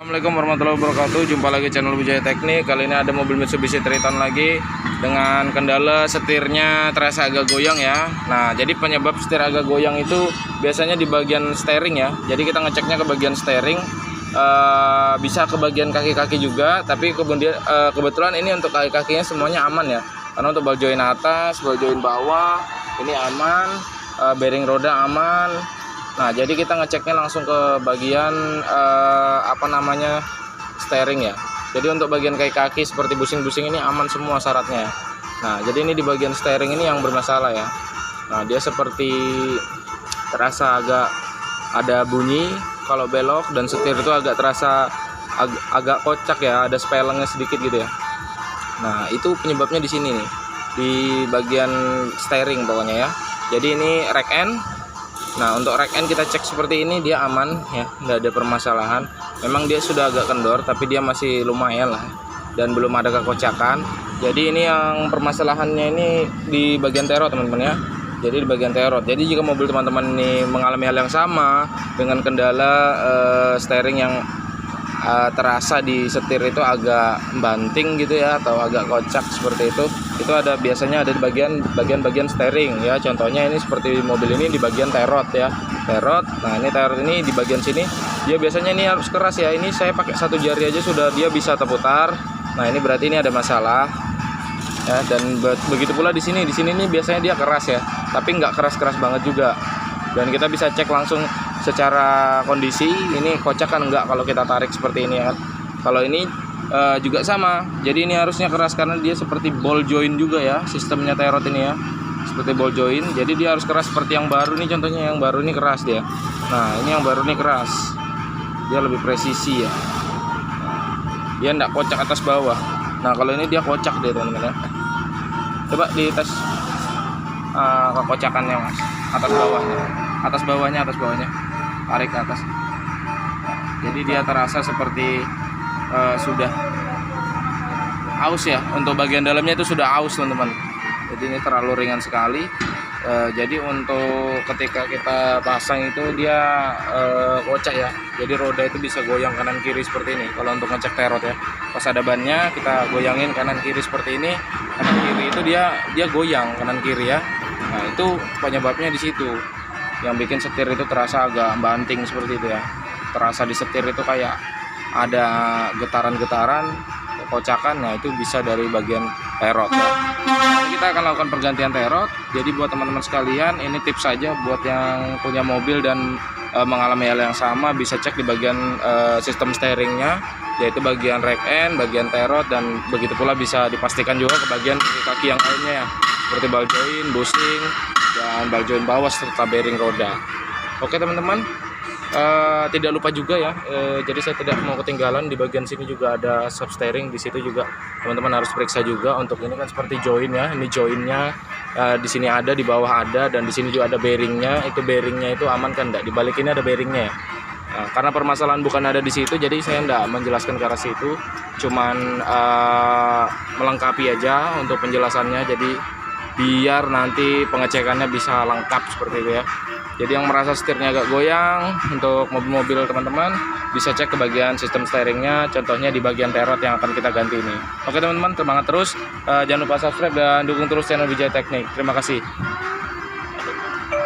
Assalamualaikum warahmatullahi wabarakatuh. Jumpa lagi channel Wijaya Teknik. Kali ini ada mobil Mitsubishi Triton lagi dengan kendala setirnya terasa agak goyang ya. Nah, jadi penyebab setir agak goyang itu biasanya di bagian steering ya. Jadi kita ngeceknya ke bagian steering, bisa ke bagian kaki-kaki juga. Tapi kemudian kebetulan ini untuk kaki-kakinya semuanya aman ya. Karena untuk ball joint atas, ball joint bawah ini aman, bearing roda aman. Nah, jadi kita ngeceknya langsung ke bagian steering ya. Jadi untuk bagian kaki seperti busing-busing ini aman semua syaratnya. Nah, jadi ini di bagian steering ini yang bermasalah ya. Nah, dia seperti terasa agak ada bunyi kalau belok, dan setir itu agak terasa agak kocak ya, ada spelengnya sedikit gitu ya. Nah, itu penyebabnya di sini nih, di bagian steering pokoknya ya. Jadi ini rack end. Nah, untuk rack end kita cek seperti ini, dia aman ya, nggak ada permasalahan. Memang dia sudah agak kendor, tapi dia masih lumayan lah, dan belum ada kekocakan. Jadi ini yang permasalahannya ini di bagian terot teman-teman ya. Jadi di bagian terot. Jadi jika mobil teman-teman ini mengalami hal yang sama dengan kendala steering yang terasa di setir itu agak banting gitu ya, atau agak kocak seperti itu ada biasanya ada di bagian steering ya. Contohnya ini seperti mobil ini di bagian terot ya, terot. Nah, ini terot ini di bagian sini dia biasanya ini harus keras ya. Ini saya pakai satu jari aja sudah dia bisa terputar. Nah, ini berarti ini ada masalah ya. Dan begitu pula di sini ini biasanya dia keras ya, tapi nggak keras banget juga. Dan kita bisa cek langsung secara kondisi ini kocak kan enggak kalau kita tarik seperti ini ya kan. Kalau ini juga sama, jadi ini harusnya keras karena dia seperti ball joint juga ya sistemnya terot ini ya, seperti ball joint. Jadi dia harus keras seperti yang baru nih, contohnya yang baru ini keras dia. Nah, ini yang baru ini keras, dia lebih presisi ya, dia enggak kocak atas bawah. Nah, kalau ini dia kocak dia teman-teman ya. Coba dites kekocakannya mas, atas bawahnya tarik ke atas. Jadi dia terasa seperti sudah aus ya. Untuk bagian dalamnya itu sudah aus teman-teman. Jadi ini terlalu ringan sekali. Jadi untuk ketika kita pasang itu dia kocak ya. Jadi roda itu bisa goyang kanan kiri seperti ini kalau untuk ngecek terot ya. Pas ada bannya kita goyangin kanan kiri seperti ini. Kanan kiri itu dia goyang kanan kiri ya. Nah, itu penyebabnya di situ. Yang bikin setir itu terasa agak banting seperti itu ya. Terasa di setir itu kayak ada getaran-getaran, kocakan. Nah, itu bisa dari bagian terot ya. Nah, kita akan lakukan pergantian terot. Jadi buat teman-teman sekalian, ini tips saja buat yang punya mobil dan mengalami hal yang sama, bisa cek di bagian sistem steeringnya, yaitu bagian rack end, bagian terot, dan begitu pula bisa dipastikan juga ke bagian kaki yang lainnya ya, seperti ball joint, busing, dan ball joint bawah serta bearing roda. Oke teman-teman, tidak lupa juga ya, jadi saya tidak mau ketinggalan, di bagian sini juga ada sub steering. Di situ juga teman-teman harus periksa juga. Untuk ini kan seperti joint ya, ini jointnya di sini ada, di bawah ada, dan di sini juga ada bearingnya. Itu bearingnya itu aman kan enggak? Di balik ini ada bearingnya ya. Nah, karena permasalahan bukan ada di situ, jadi saya enggak menjelaskan ke arah situ, cuman melengkapi aja untuk penjelasannya. Jadi biar nanti pengecekannya bisa lengkap seperti itu ya. Jadi yang merasa setirnya agak goyang untuk mobil-mobil teman-teman bisa cek ke bagian sistem steeringnya, contohnya di bagian terot yang akan kita ganti ini. Oke teman-teman, semangat terus, jangan lupa subscribe dan dukung terus channel Wijaya Teknik. Terima kasih.